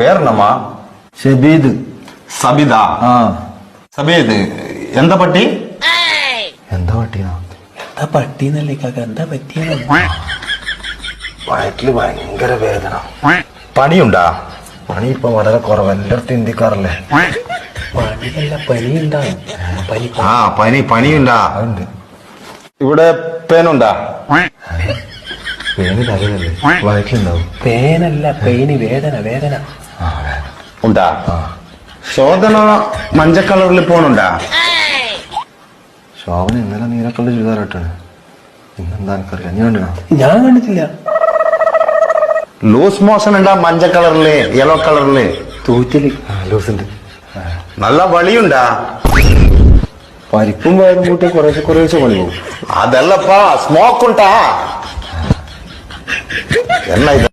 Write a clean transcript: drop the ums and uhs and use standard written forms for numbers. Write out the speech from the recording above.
പേരെന്നമ്മാ? ഷബീദ്. സബിതാ? ആ. സബീദ് എന്താ പട്ടി? എന്താ പട്ടിയാ? എന്താ പട്ടിന്നല്ലേ കാക്ക, എന്താ പറ്റിയ? വയറ്റില് ഭയങ്കര വേദന. പണിയുണ്ടാ? പണി ഇപ്പൊ വളരെ കുറവ്, എല്ലായിടത്തും ഇന്ത്യക്കാറല്ലേ. പണിയല്ല, പനി ഉണ്ടാവും. പനി ആ പണിയുണ്ടാ? അതുണ്ട്. ഇവിടെ പേനുണ്ടാ? പേന് തലയല്ലേ, വയറ്റിലുണ്ടാവും. പേനല്ല, പെയിന്, വേദന വേദന. ഉണ്ടാ? ശോധന മഞ്ഞ കളറിൽ പോണുണ്ടാ? ശോഭന ഇന്നലെ നീലക്കള്ള ചുരിദാറായിട്ടാണ്. ഇന്നെന്താ എനിക്കറിയാം, നീ കണ്ടിനാ? ഞാൻ കണ്ടിട്ടില്ല. ലൂസ് മോഷൻ ഉണ്ടാ? മഞ്ഞ കളറില്, യെല്ലോ കളറില് തൂറ്റല്. ലൂസുണ്ട്. നല്ല വളിയുണ്ടാ? പരിപ്പും വയറും കൂട്ടി കുറേശ്ശെ പണി പോകും. അതല്ലപ്പാ, സ്മോക്ക് ഉണ്ടാ? എന്നാ ഇത്?